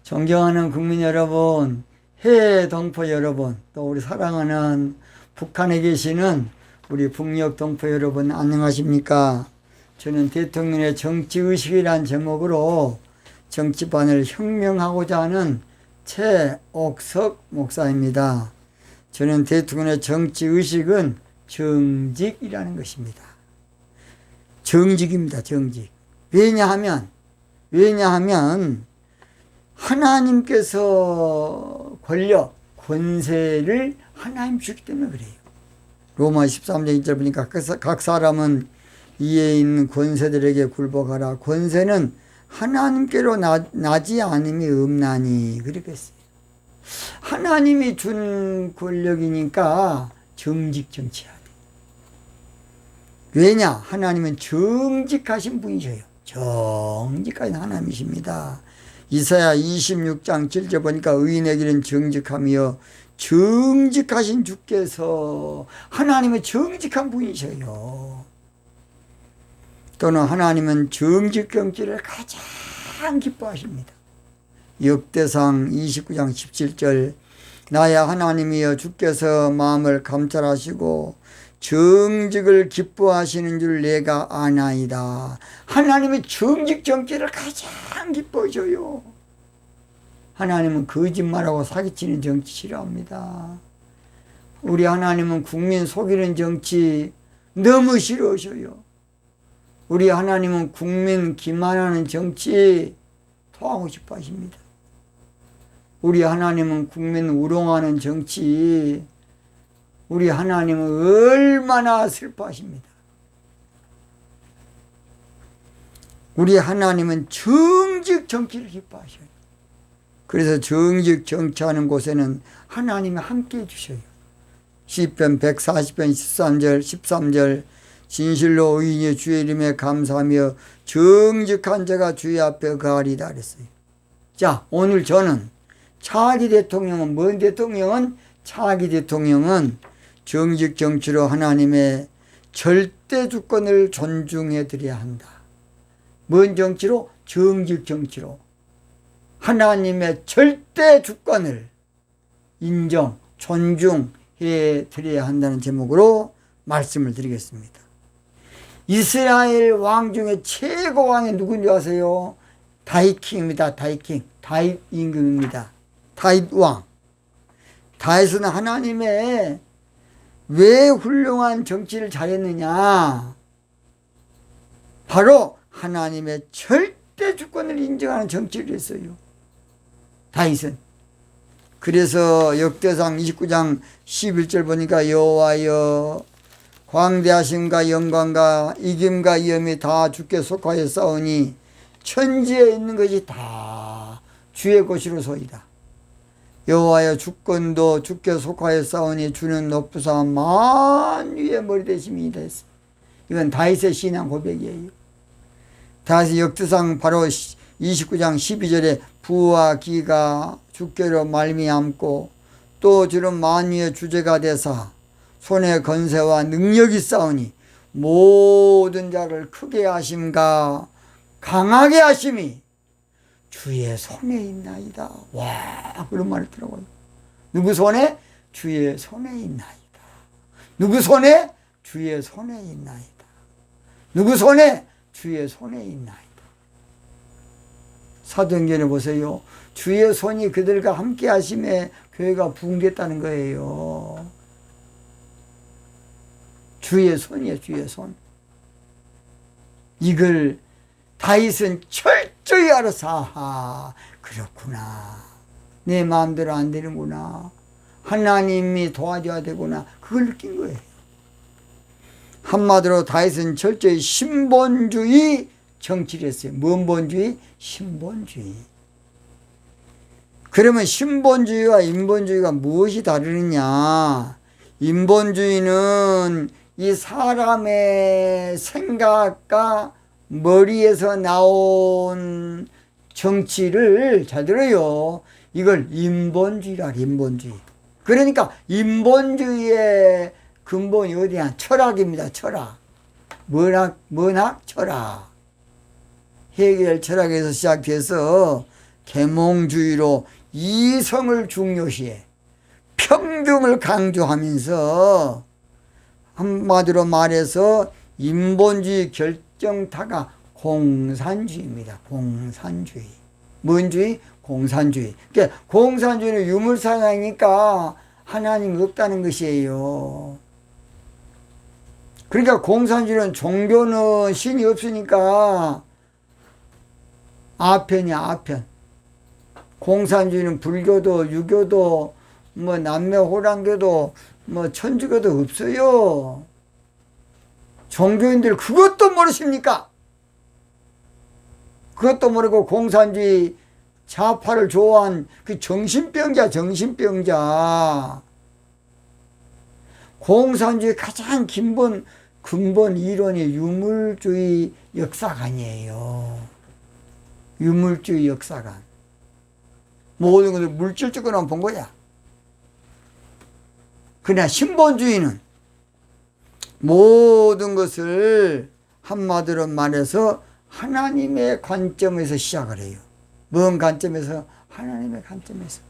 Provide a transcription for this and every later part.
존경하는 국민 여러분, 해외 동포 여러분, 또 우리 사랑하는 북한에 계시는 우리 북녘 동포 여러분 안녕하십니까? 저는 대통령의 정치의식이란 제목으로 정치판을 혁명하고자 하는 최옥석 목사입니다. 저는 대통령의 정치의식은 정직이라는 것입니다. 정직입니다. 정직. 왜냐하면 하나님께서 권력, 권세를 하나님 주기 때문에 그래요. 로마 13장 1절 보니까 각 사람은 이에 있는 권세들에게 굴복하라. 권세는 하나님께로 나지 않음이 없나니 그렇게 했어요. 하나님이 준 권력이니까 정직 정치해야 돼. 왜냐? 하나님은 정직하신 분이셔요. 정직하신 하나님이십니다. 이사야 26장 7절 보니까 의인에게는 정직함이여 정직하신 주께서 하나님은 정직한 분이셔요. 또는 하나님은 정직 정치를 가장 기뻐하십니다. 역대상 29장 17절 나의 하나님이여 주께서 마음을 감찰하시고 정직을 기뻐하시는 줄 내가 아나이다. 하나님은 정직 정치를 가장 기뻐하셔요. 하나님은 거짓말하고 사기치는 정치 싫어합니다. 우리 하나님은 국민 속이는 정치 너무 싫어하셔요. 우리 하나님은 국민 기만하는 정치 토하고 싶어 하십니다. 우리 하나님은 국민 우롱하는 정치 우리 하나님은 얼마나 슬퍼하십니다. 우리 하나님은 정직 정치를 기뻐하셔요. 그래서 정직 정치하는 곳에는 하나님이 함께 해주셔요. 시편 140편 13절 진실로 의인이 주의 이름에 감사하며 정직한 자가 주의 앞에 거하리다 그랬어요. 자, 오늘 저는 차기 대통령은 뭔 대통령은? 차기 대통령은 정직 정치로 하나님의 절대 주권을 존중해 드려야 한다. 뭔 정치로? 정직 정치로 하나님의 절대 주권을 인정, 존중해 드려야 한다는 제목으로 말씀을 드리겠습니다. 이스라엘 왕 중에 최고 왕이 누군지 아세요? 다윗입니다. 다윗 임금입니다. 다윗 왕. 다윗은 하나님의 왜 훌륭한 정치를 잘했느냐? 바로 하나님의 절대 주권을 인정하는 정치를 했어요. 다윗은. 그래서 역대상 29장 11절 보니까 여호와여 광대하심과 영광과 이김과 위엄이 다 주께 속하여 싸우니 천지에 있는 것이 다 주의 것이로소이다. 여호와여 주권도 주께 속하여 싸우니 주는 높으사 만유의 머리 되심이다 했어. 이건 다윗의 신앙 고백이에요. 다윗의 역대상 바로 29장 12절에 부와 기가 주께로 말미암고 또 주는 만유의 주제가 되사 손에 건세와 능력이 싸우니 모든 자를 크게 하심과 강하게 하심이 주의 손에 있나이다. 와, 그런 말을 들어봐요. 누구 손에? 주의 손에 있나이다. 누구 손에? 주의 손에 있나이다. 누구 손에? 주의 손에 있나이다. 사도행전에 보세요. 주의 손이 그들과 함께 하심에 교회가 부흥됐다는 거예요. 주의 손이에요. 주의 손. 이걸 다윗은 철저히 알아서 아하, 그렇구나. 내 마음대로 안 되는구나. 하나님이 도와줘야 되구나. 그걸 느낀 거예요. 한마디로 다윗은 철저히 신본주의 정치를 했어요. 뭔 본주의? 신본주의. 그러면 신본주의와 인본주의가 무엇이 다르느냐? 인본주의는 이 사람의 생각과 머리에서 나온 정치를 잘 들어요. 이걸 인본주의라. 인본주의. 그러니까 인본주의의 근본이 어디냐? 철학입니다. 철학. 뭔학? 철학. 해결 철학에서 시작해서 계몽주의로 이성을 중요시해 평등을 강조하면서 한마디로 말해서 인본주의 결정타가 공산주의입니다. 공산주의. 뭔 주의? 공산주의. 그러니까 공산주의는 유물사상이니까 하나님이 없다는 것이에요. 그러니까 공산주의는 종교는 신이 없으니까 아편이야, 아편. 공산주의는 불교도, 유교도, 뭐 남매호랑교도, 뭐 천주교도 없어요. 종교인들 그것도 모르십니까? 그것도 모르고 공산주의 좌파를 좋아한 그 정신병자, 정신병자. 공산주의 가장 근본 이론이 유물주의 역사관이에요. 유물주의 역사관. 모든 것을 물질적으로만 본 거야. 그러나 신본주의는 모든 것을 한마디로 말해서 하나님의 관점에서 시작을 해요. 뭔 관점에서? 하나님의 관점에서.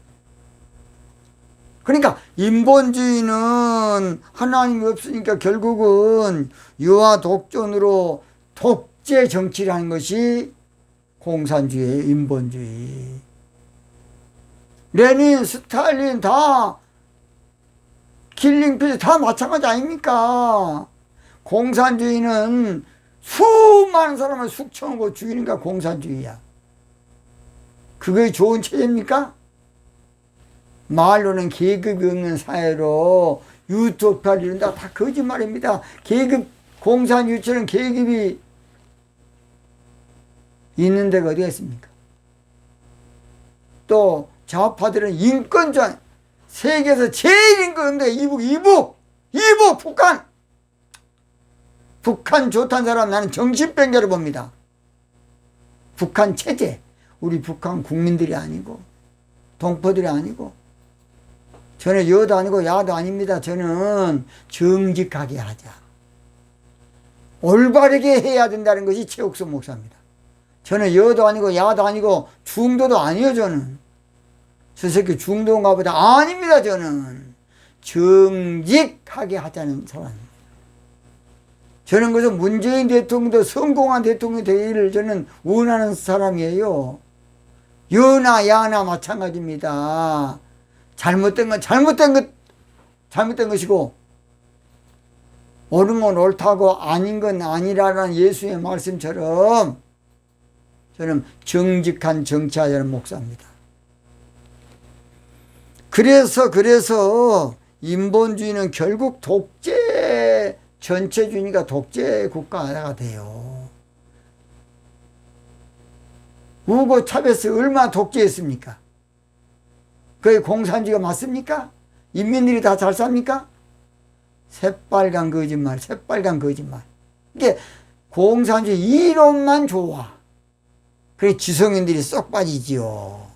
그러니까 인본주의는 하나님이 없으니까 결국은 유아 독존으로 독재 정치를 하는 것이 공산주의예요. 인본주의. 레닌, 스탈린 다 killing 다 마찬가지 아닙니까? 공산주의는 수많은 사람을 숙청하고 죽이니까 공산주의야. 그게 좋은 체제입니까? 말로는 계급이 없는 사회로 유토피아를 이룬다. 다 거짓말입니다. 공산주의처럼 계급이 있는 데가 어디가 있습니까? 또 좌파들은 인권주의, 세계에서 제일 인권인데 이북 북한 좋다는 사람 나는 정신병자로 봅니다. 북한 체제, 우리 북한 국민들이 아니고 동포들이 아니고 저는 여도 아니고 야도 아닙니다. 저는 정직하게 하자, 올바르게 해야 된다는 것이 최옥수 목사입니다. 저는 여도 아니고 야도 아니고 중도도 아니에요. 저는 저 새끼 중도인가 보다. 아닙니다. 저는 정직하게 하자는 사람입니다. 저는 그래서 문재인 대통령도 성공한 대통령이 되기를 저는 원하는 사람이에요. 여나 야나 마찬가지입니다. 잘못된 건 잘못된 것이고 옳은 건 옳다고 아닌 건 아니라는 예수의 말씀처럼 저는 정직한 정치하자는 목사입니다. 그래서 인본주의는 결국 독재 전체주의니까 독재 국가가 돼요. 우고 차베스 얼마나 독재했습니까? 그게 공산주의가 맞습니까? 인민들이 다 잘 삽니까? 새빨간 거짓말, 새빨간 거짓말. 이게 공산주의 이론만 좋아. 그래 지성인들이 쏙 빠지지요.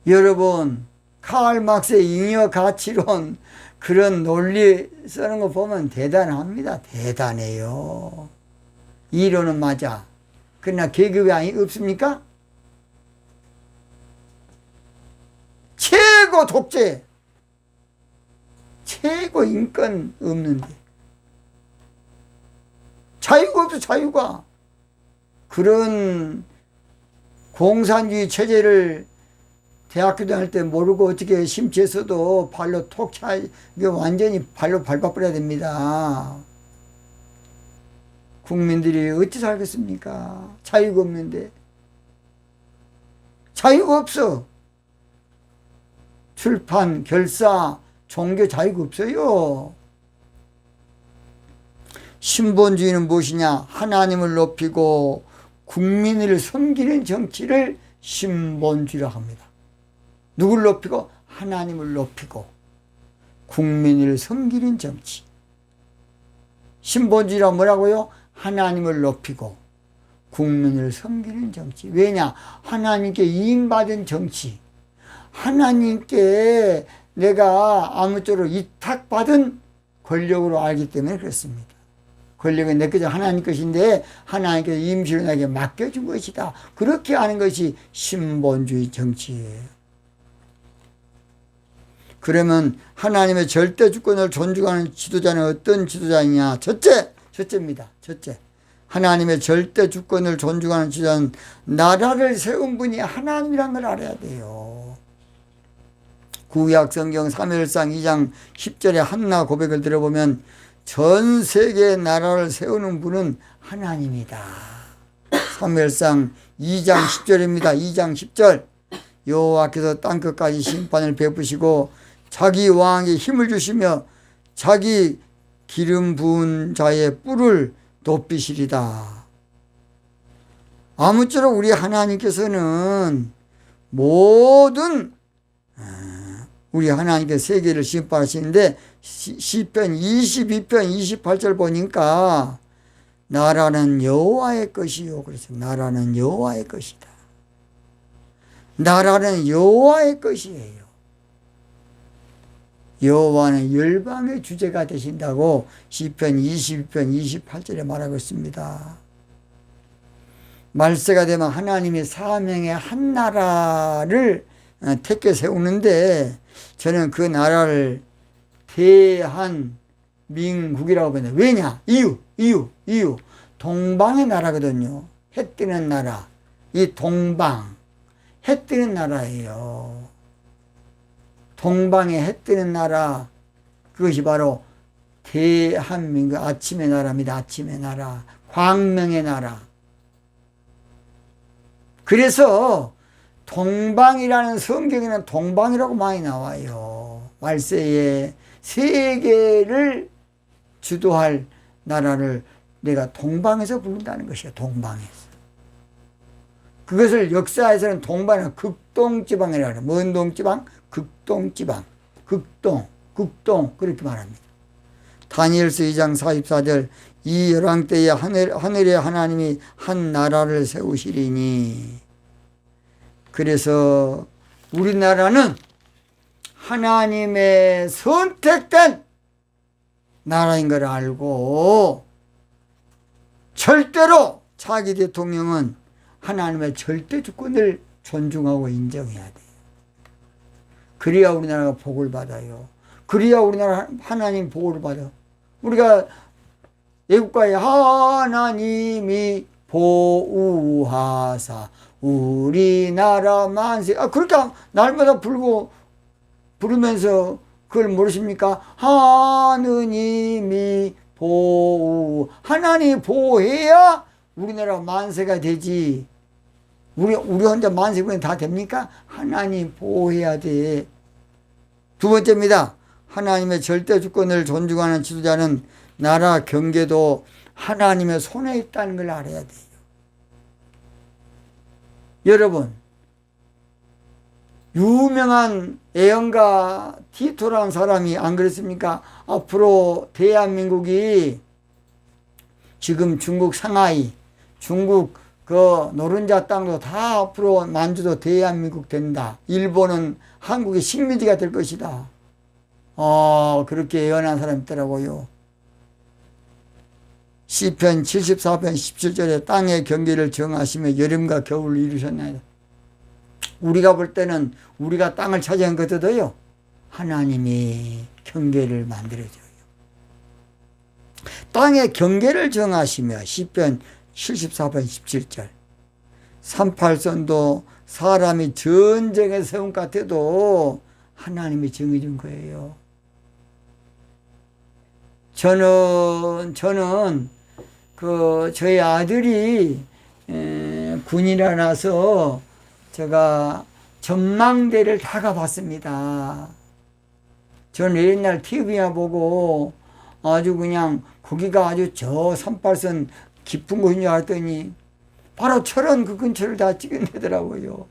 여러분, 카를 막스의 잉여 가치론 그런 논리 쓰는 거 보면 대단합니다. 대단해요. 이론은 맞아. 그러나 계급이 없습니까? 최고 독재, 최고 인권 없는데 자유가 없어. 자유가. 그런 공산주의 체제를 대학교 다닐 때 모르고 어떻게 심취해서도 발로 톡 차, 이게 완전히 발로 밟아버려야 됩니다. 국민들이 어찌 살겠습니까? 자유가 없는데. 자유가 없어. 출판, 결사, 종교 자유가 없어요. 신본주의는 무엇이냐? 하나님을 높이고 국민을 섬기는 정치를 신본주의라고 합니다. 누굴 높이고? 하나님을 높이고 국민을 섬기는 정치. 신본주의란 뭐라고요? 하나님을 높이고 국민을 섬기는 정치. 왜냐? 하나님께 이임받은 정치. 하나님께 내가 아무쪼록 위탁받은 권력으로 알기 때문에 그렇습니다. 권력은 내 것이 하나님 것인데 하나님께서 임시로 나에게 맡겨준 것이다. 그렇게 하는 것이 신본주의 정치예요. 그러면 하나님의 절대 주권을 존중하는 지도자는 어떤 지도자이냐? 첫째입니다. 첫째. 하나님의 절대 주권을 존중하는 지도자는 나라를 세운 분이 하나님이란 걸 알아야 돼요. 구약 성경 사무엘상 2장 10절의 한나 고백을 들어보면 전 세계의 나라를 세우는 분은 하나님이다. 사무엘상 2장 10절입니다. 2장 10절. 여호와께서 땅끝까지 심판을 베푸시고 자기 왕에게 힘을 주시며 자기 기름 부은 자의 뿔을 높이시리다. 아무쪼록 우리 하나님께서는 모든 우리 하나님께서 세계를 심판하시는데 시편 22편 28절 보니까 나라는 여호와의 것이요. 그래서 나라는 여호와의 것이다. 나라는 여호와의 것이에요. 여호와는 열방의 주제가 되신다고 시편 22편 28절에 말하고 있습니다. 말세가 되면 하나님이 사명의 한 나라를 택해 세우는데 저는 그 나라를 대한민국이라고 부릅니다. 왜냐? 이유. 동방의 나라거든요. 해 뜨는 나라. 이 동방. 해 뜨는 나라예요. 동방에 해 뜨는 나라. 그것이 바로 대한민국 아침의 나라입니다. 아침의 나라. 광명의 나라. 그래서 동방이라는 성경에는 동방이라고 많이 나와요. 말세에 세계를 주도할 나라를 내가 동방에서 부른다는 것이야. 동방에서. 그것을 역사에서는 동방은 극동지방이라고 해요. 먼 동지방? 극동지방. 극동 그렇게 말합니다. 다니엘서 2장 44절 이 열왕 때에 하늘의 하나님이 한 나라를 세우시리니. 그래서 우리나라는 하나님의 선택된 나라인 걸 알고 절대로 차기 대통령은 하나님의 절대 주권을 존중하고 인정해야 돼요. 그래야 우리나라가 복을 받아요. 그래야 우리나라 하나님 복을 받아. 우리가 애국가에 하나님이 보우하사 우리나라 만세. 그렇게 날마다 부르면서 그걸 모르십니까? 하느님이 하나님이 보호해야 우리나라 만세가 되지. 우리 혼자 만세 부르면 다 됩니까? 하나님 보호해야 돼. 두 번째입니다. 하나님의 절대 주권을 존중하는 지도자는 나라 경계도 하나님의 손에 있다는 걸 알아야 돼요. 여러분, 유명한 애연가 티토라는 사람이 안 그랬습니까? 앞으로 대한민국이 지금 중국 상하이, 중국 그 노른자 땅도 다 앞으로 만주도 대한민국 된다. 일본은 한국의 식민지가 될 것이다. 그렇게 예언한 사람이 있더라고요. 시편 74편 17절에 땅의 경계를 정하시며 여름과 겨울을 이루셨나이다. 우리가 볼 때는 우리가 땅을 차지한 것도요, 하나님이 경계를 만들어줘요. 땅의 경계를 정하시며 시편 74편 17절 38선도 사람이 전쟁에 세운 것 같아도 하나님이 정해준 거예요. 저는 저희 아들이 군이라 나서 제가 전망대를 다 가봤습니다. 저는 옛날 TV나 보고 아주 그냥 거기가 아주 저 38선 깊은 곳인 줄 알았더니 바로 철원 그 근처를 다 찍어내더라고요.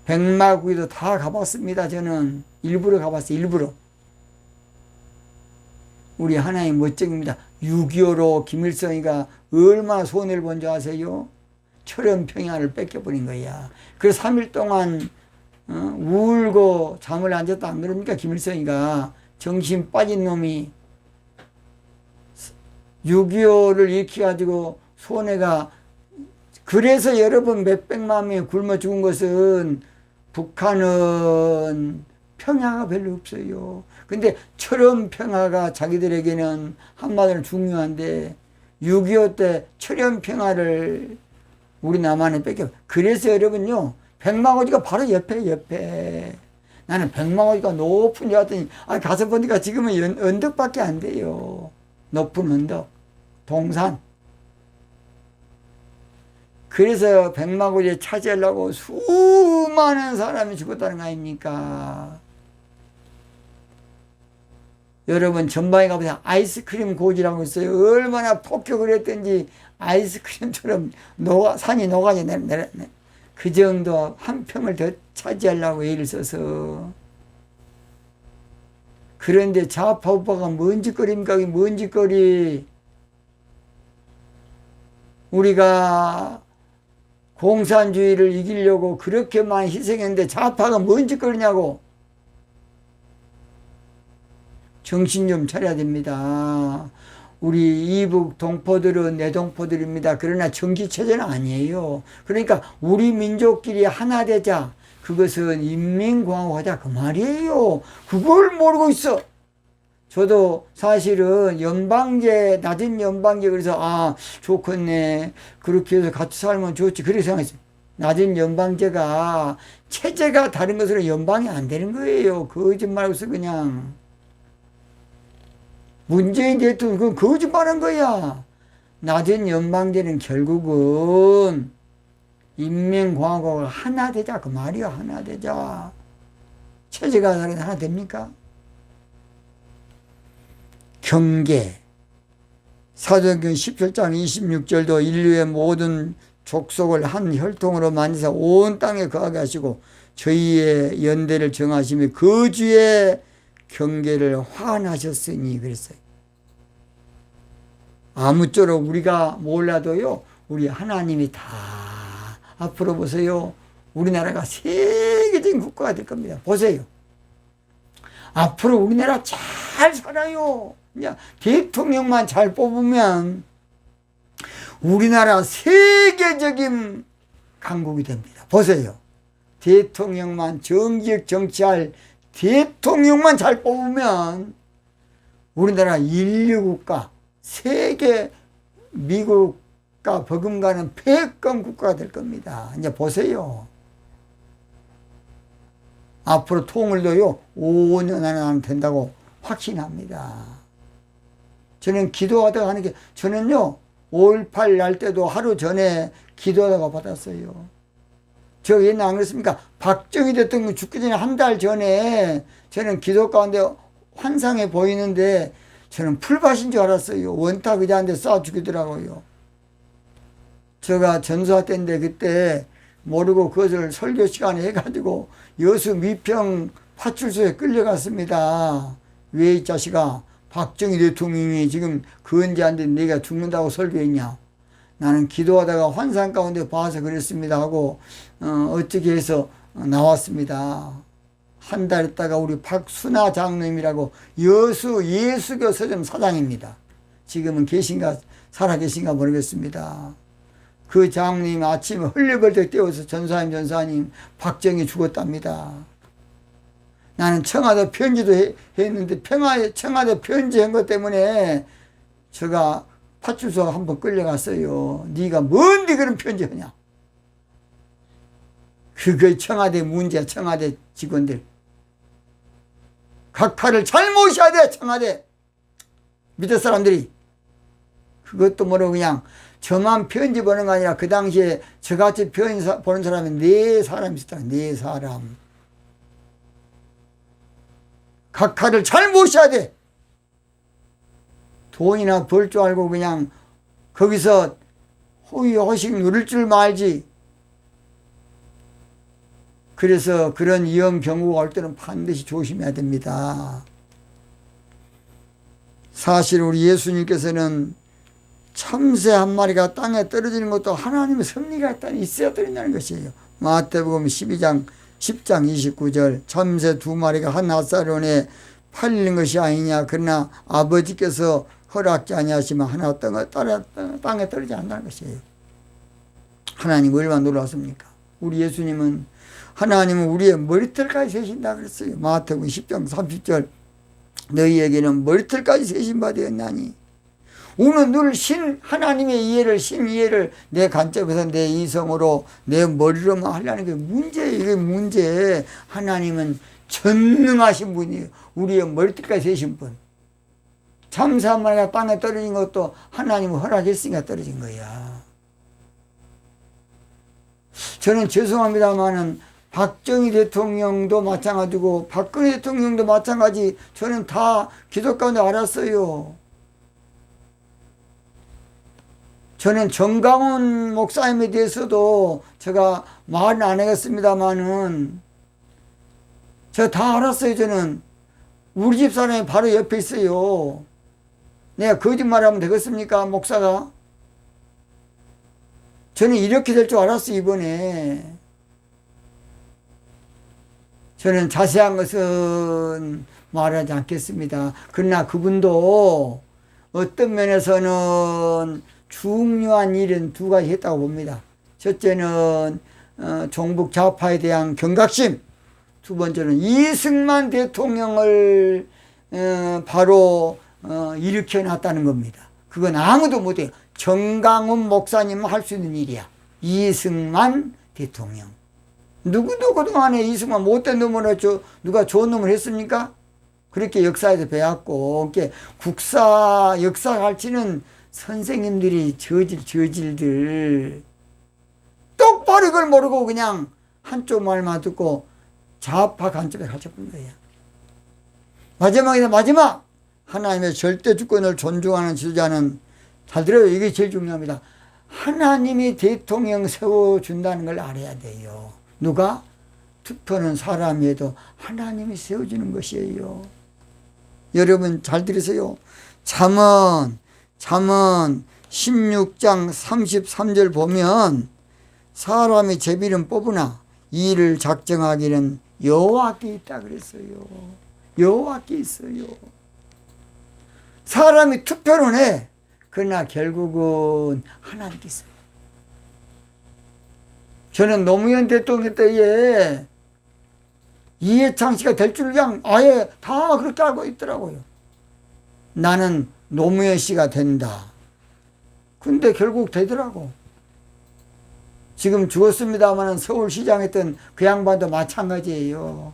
백마구이도 다 가봤습니다. 저는 일부러 가봤어요. 일부러. 우리 하나님 멋쟁입니다. 6.25로 김일성이가 얼마나 손해를 본 줄 아세요? 철원 평양을 뺏겨버린 거야. 그래서 3일 동안 울고 잠을 안 잤다 안 그럽니까? 김일성이가 정신 빠진 놈이 6.25를 일으켜가지고 손해가, 그래서 여러분 몇백만 명이 굶어 죽은 것은 북한은 평화가 별로 없어요. 근데 철원 평화가 자기들에게는 한마디로 중요한데 6.25 때 철원 평화를 우리 남한에 뺏겨. 그래서 여러분요, 백마고지가 바로 옆에. 나는 백마고지가 높은 줄 알았더니 가서 보니까 지금은 언덕밖에 안 돼요. 높은 언덕, 동산. 그래서 백마고지에 차지하려고 수많은 사람이 죽었다는 거 아닙니까? 여러분 전방에 가보세요. 아이스크림 고지라고 있어요. 얼마나 폭격을 했든지 아이스크림처럼 산이 녹아져 내렸네. 그 정도 한 평을 더 차지하려고 애를 써서. 그런데 좌파 우파가 뭔 짓거리입니까? 뭔 짓거리. 우리가 공산주의를 이기려고 그렇게 많이 희생했는데 좌파가 뭔 짓거리냐고. 정신 좀 차려야 됩니다. 우리 이북 동포들은 내 동포들입니다. 그러나 정치체제는 아니에요. 그러니까 우리 민족끼리 하나 되자. 그것은 인민공화국 하자 그 말이에요. 그걸 모르고 있어. 저도 사실은 연방제, 낮은 연방제, 그래서 좋겠네. 그렇게 해서 같이 살면 좋지. 그렇게 생각했어요. 낮은 연방제가 체제가 다른 것으로 연방이 안 되는 거예요. 거짓말하고서 그냥. 문재인 대통령 그건 거짓말한 거야. 낮은 연방제는 결국은 인민공화국을 하나 되자 그 말이야. 하나 되자. 체제가 다른 하나 됩니까? 경계. 사도행전 17장 26절도 인류의 모든 족속을 한 혈통으로 만드사 온 땅에 거하게 하시고 저희의 연대를 정하시며 그 주에 경계를 화환하셨으니 그랬어요. 아무쪼록 우리가 몰라도요, 우리 하나님이 다 앞으로 보세요. 우리나라가 세계적인 국가가 될 겁니다. 보세요. 앞으로 우리나라 잘 살아요. 그냥 대통령만 잘 뽑으면 우리나라 세계적인 강국이 됩니다. 보세요. 대통령만 정기적 정치할 대통령만 잘 뽑으면 우리나라 인류국가, 세계 미국과 버금가는 패권 국가가 될 겁니다. 이제 보세요. 앞으로 통일도요 5년 안에 안 된다고 확신합니다. 저는 기도하다가 하는 게, 저는요 5.18 날 때도 하루 전에 기도하다가 받았어요. 저 옛날 안 그랬습니까? 박정희 대통령 죽기 전에 한 달 전에 저는 기도 가운데 환상에 보이는데 저는 풀밭인 줄 알았어요. 원탁 의자한테 쏴 죽이더라고요. 제가 전수화 때인데 그때 모르고 그것을 설교 시간에 해가지고 여수 미평 파출소에 끌려갔습니다. 왜 이 자식아, 박정희 대통령이 지금 건재한데 네가 죽는다고 설교했냐. 나는 기도하다가 환상 가운데 봐서 그랬습니다 하고 어떻게 해서 나왔습니다. 한 달 있다가 우리 박순아 장로님이라고 여수 예수교 서점 사장입니다. 지금은 계신가 살아계신가 모르겠습니다. 그 장로님 아침에 헐레벌떡 깨워서 전사님 박정희 죽었답니다. 나는 청와대 편지도 했는데 청와대 편지한 것 때문에 제가 파출소 한번 끌려갔어요. 네가 뭔데 그런 편지하냐. 그게 청와대 문제야. 청와대 직원들 각하를 잘 모셔야 돼. 청와대 밑에 사람들이. 그것도 모르고 그냥 저만 편지 보는 거 아니라 그 당시에 저같이 편지 보는 사람이 4사람 있었다. 4사람. 각하를 잘 모셔야 돼. 돈이나 벌 줄 알고 그냥 거기서 호의호식 누릴 줄 말지. 그래서 그런 위험 경우가 올 때는 반드시 조심해야 됩니다. 사실 우리 예수님께서는 참새 한 마리가 땅에 떨어지는 것도 하나님의 섭리가 있어야 떨어진다는 것이에요. 마태복음 10장 29절 참새 2마리가 한 앗사론에 팔리는 것이 아니냐. 그러나 아버지께서 허락지 아니하시면 하나 땅에 떨어지지 않는다는 것이에요. 하나님 얼마나 놀랐습니까? 우리 예수님은 하나님은 우리의 머리털까지 세신다 그랬어요. 마태복음 10장 30절 너희에게는 머리털까지 세신 바 되었나니 오늘 늘 하나님의 이해를 내 간접에서 내 이성으로 내 머리로만 하려는 게 문제예요. 이게 문제. 하나님은 전능하신 분이에요. 우리의 머리털까지 세신 분. 잠시 만에 땅에 떨어진 것도 하나님은 허락했으니까 떨어진 거야. 저는 죄송합니다만은 박정희 대통령도 마찬가지고 박근혜 대통령도 마찬가지. 저는 다 기독교인데 알았어요. 저는 정강훈 목사님에 대해서도 제가 말은 안 하겠습니다만은 제가 다 알았어요. 저는 우리 집 사람이 바로 옆에 있어요. 내가 거짓말하면 되겠습니까, 목사가? 저는 이렇게 될 줄 알았어요, 이번에. 저는 자세한 것은 말하지 않겠습니다. 그러나 그분도 어떤 면에서는 중요한 일은 두 가지 했다고 봅니다. 첫째는 종북 좌파에 대한 경각심, 두 번째는 이승만 대통령을 바로 일으켜놨다는 겁니다. 그건 아무도 못해요. 정강훈 목사님은 할 수 있는 일이야. 이승만 대통령. 누구도 그동안에 이승만 못된 놈을 누가 좋은 놈을 했습니까? 그렇게 역사에서 배웠고, 역사 가르치는 선생님들이 저질들 똑바로 이걸 모르고 그냥 한쪽 말만 듣고 좌파 간첩에 갇혀본 거예요. 마지막 하나님의 절대 주권을 존중하는 지도자는, 잘 들어요. 이게 제일 중요합니다. 하나님이 대통령 세워준다는 걸 알아야 돼요. 누가? 투표는 사람이 해도 하나님이 세워주는 것이에요. 여러분 잘 들으세요. 잠언 16장 33절 보면 사람이 제비는 뽑으나 이를 작정하기는 여호와께 있다 그랬어요. 여호와께 있어요. 사람이 투표는 해. 그러나 결국은 하나님께 있어요. 저는 노무현 대통령 때에 이해창 씨가 될 줄 그냥 아예 다 그렇게 알고 있더라고요. 나는 노무현 씨가 된다. 근데 결국 되더라고. 지금 죽었습니다만 서울시장 했던 그 양반도 마찬가지예요.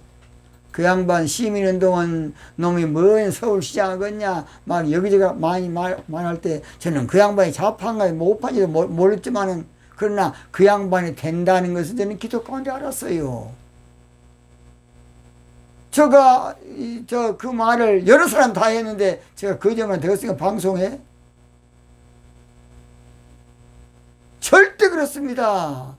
그 양반 시민운동원 놈이 뭔 서울시장 하겠냐 막 여기저기 많이 말할 때 저는 그 양반이 좌파인가 못파인지도 모르지만은 그러나 그 양반이 된다는 것을 저는 기독교인데 알았어요. 제가 그 말을 여러 사람 다 했는데 제가 거짓말 되었으니까 방송에 절대 그렇습니다.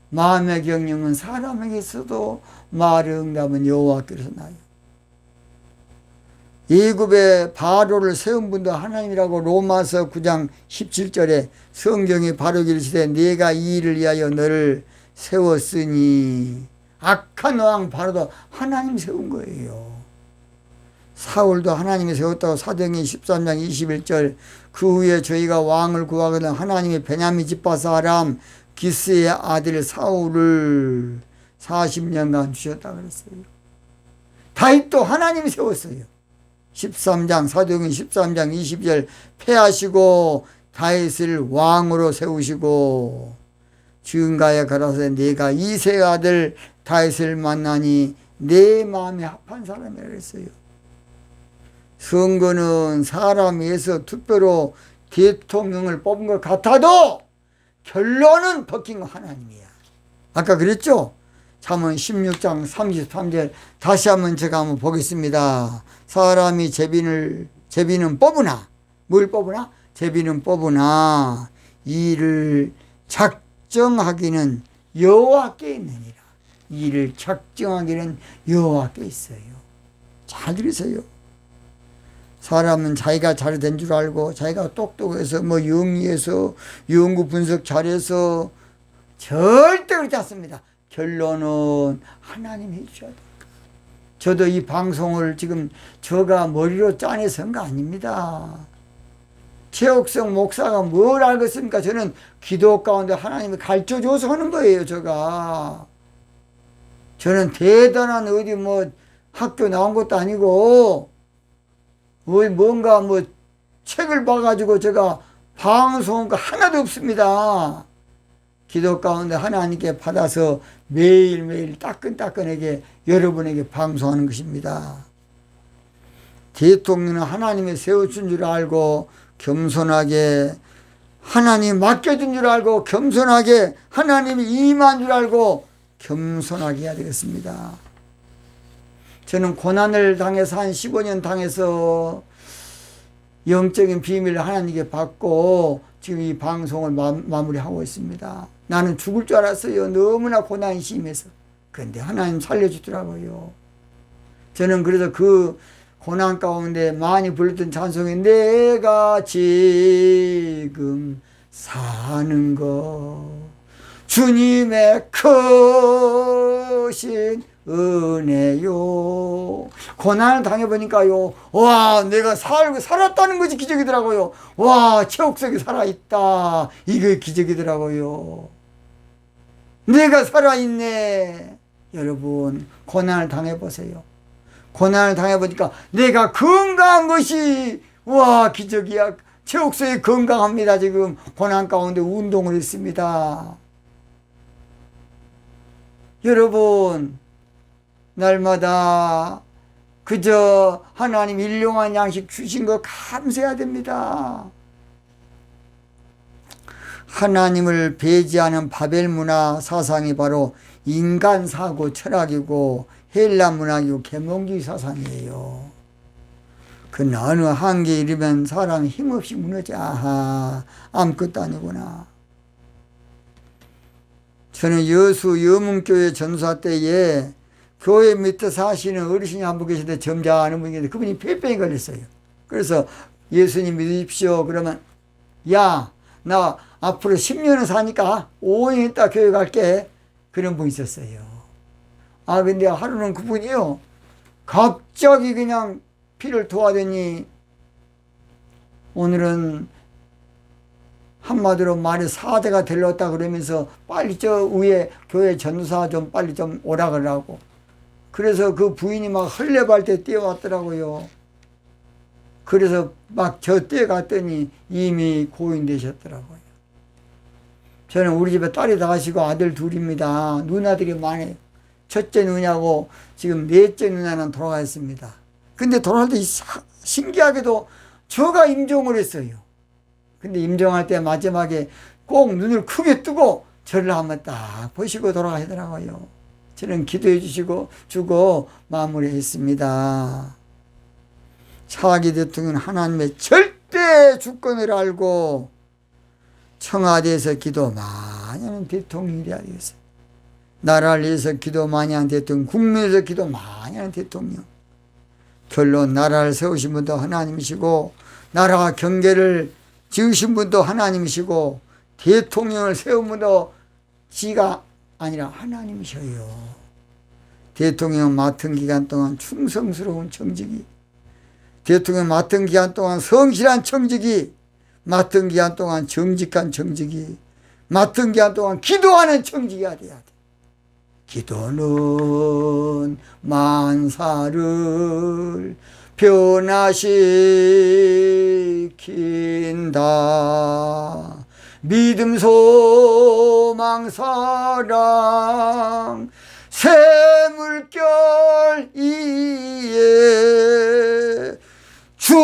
마음의 경륜은 사람에게 있어도 말의 응답은 여호와께서 나요. 애굽의 바로를 세운 분도 하나님이라고 로마서 9장 17절에 성경이 바로 기르시되 내가 이 일을 위하여 너를 세웠으니 악한 왕 바로도 하나님 세운 거예요. 사울도 하나님이 세웠다고 사도행전 13장 21절 그 후에 저희가 왕을 구하거든 하나님이 베냐민 지파 사람 기스의 아들 사울을 40년간 주셨다 그랬어요. 다윗도 하나님이 세웠어요. 13장 사도행전 13장 20절 패하시고 다윗을 왕으로 세우시고 지금가에 걸어서 내가 이새의 아들 다윗을 만나니 내 마음에 합한 사람이라 그랬어요. 선거는 사람에 의해서 투표로 대통령을 뽑은 것 같아도 결론은 벗긴 거 하나님이야. 아까 그랬죠? 잠언 16장 33절 다시 한번 제가 한번 보겠습니다. 사람이 제비는 뽑으나 뭘 뽑으나? 제비는 뽑으나 이를 작정하기는 여호와께 있느니라. 이를 작정하기는 여호와께 있어요. 잘 들으세요. 사람은 자기가 잘 된 줄 알고 자기가 똑똑해서 영리해서 연구 분석 잘해서 절대 그렇지 않습니다. 결론은 하나님이 해주셔야 돼요. 저도 이 방송을 지금 제가 머리로 짜내서 한 거 아닙니다. 최옥성 목사가 뭘 알겠습니까? 저는 기도 가운데 하나님이 가르쳐줘서 하는 거예요, 저는 대단한 어디 뭐 학교 나온 것도 아니고, 뭔가 뭐 책을 봐가지고 제가 방송한 거 하나도 없습니다. 기도 가운데 하나님께 받아서 매일매일 따끈따끈하게 여러분에게 방송하는 것입니다. 대통령은 하나님이 세워준 줄 알고 겸손하게, 하나님 맡겨준 줄 알고 겸손하게, 하나님이 임한 줄 알고 겸손하게 해야 되겠습니다. 저는 고난을 당해서 한 15년 당해서 영적인 비밀을 하나님께 받고 지금 이 방송을 마무리하고 있습니다. 나는 죽을 줄 알았어요. 너무나 고난이 심해서. 그런데 하나님 살려주더라고요. 저는 그래서 그 고난 가운데 많이 불렀던 찬송이 내가 지금 사는 것 주님의 크신 은혜요. 고난을 당해보니까요, 와, 내가 살았다는 것이 기적이더라고요. 와, 최옥석이 살아있다. 이게 기적이더라고요. 내가 살아있네. 여러분, 고난을 당해보세요. 고난을 당해보니까 내가 건강한 것이, 와, 기적이야. 최옥석이 건강합니다. 지금 고난 가운데 운동을 했습니다. 여러분, 날마다 그저 하나님 일용한 양식 주신 거 감사해야 됩니다. 하나님을 배제하는 바벨 문화 사상이 바로 인간 사고 철학이고 헬라 문화이고 계몽주의 사상이에요. 그 어느 한계에 이르면 사람이 힘없이 무너져. 아하, 아무것도 아니구나. 저는 여수 여문교회 전사 때에 교회 밑에 사시는 어르신이 한 분 계신데 점잖은 분이 계신데 그분이 폐병이 걸렸어요. 그래서 예수님 믿으십시오. 그러면 야, 나 앞으로 10년은 사니까 5년 있다 교회 갈게. 그런 분이 있었어요. 아, 근데 하루는 그분이요, 갑자기 그냥 피를 토하더니 오늘은 한마디로 말해 사대가 들렀다 그러면서 빨리 저 위에 교회 전사 좀 빨리 좀 오라 그러라고. 그래서 그 부인이 막 헐레발 때 뛰어왔더라고요. 그래서 막 저 뛰어갔더니 이미 고인되셨더라고요. 저는 우리 집에 딸이 다 가시고 아들 둘입니다. 누나들이 많아요. 첫째 누나고 지금 넷째 누나는 돌아가셨습니다. 근데 돌아갈 때 신기하게도 저가 임종을 했어요. 근데 임종할 때 마지막에 꼭 눈을 크게 뜨고 저를 한번 딱 보시고 돌아가시더라고요. 저는 기도해 주고 마무리했습니다. 차기 대통령은 하나님의 절대 주권을 알고 청와대에서 기도 많이 하는 대통령이 되어야 되겠어요. 나라를 위해서 기도 많이 하는 대통령, 국민에서 기도 많이 하는 대통령. 결론, 나라를 세우신 분도 하나님이시고 나라와 경계를 지으신 분도 하나님이시고 대통령을 세운 분도 지가 아니라 하나님이셔요. 대통령 맡은 기간 동안 충성스러운 청지기, 대통령 맡은 기간 동안 성실한 청지기, 맡은 기간 동안 정직한 청지기, 맡은 기간 동안 기도하는 청지기가 돼야 돼. 기도는 만사를 변화시킨다. 믿음, 소망, 사랑, 새물결 이에 주여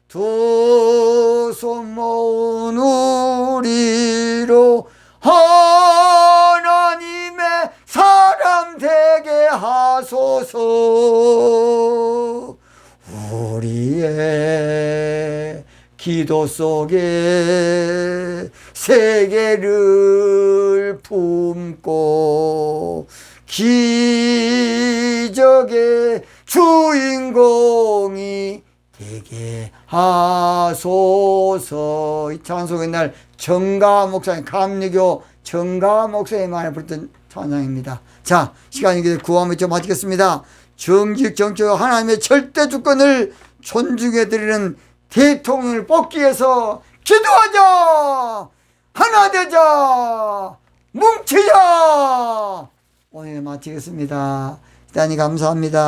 두 손 모은 우리로 하나님의 사람 되게 하소서. 우리의 기도 속에 세계를 품고 기적의 주인공이 되게 하소서. 이 찬송의 날 정가 목사님, 감리교 정가 목사님 많이 부르던 찬양입니다. 자, 시간이 구하면 좀 마치겠습니다. 정직 정치와 하나님의 절대 주권을 존중해드리는 대통령을 뽑기 위해서 기도하자. 하나 되자. 뭉치자. 오늘 마치겠습니다. 대단히 감사합니다.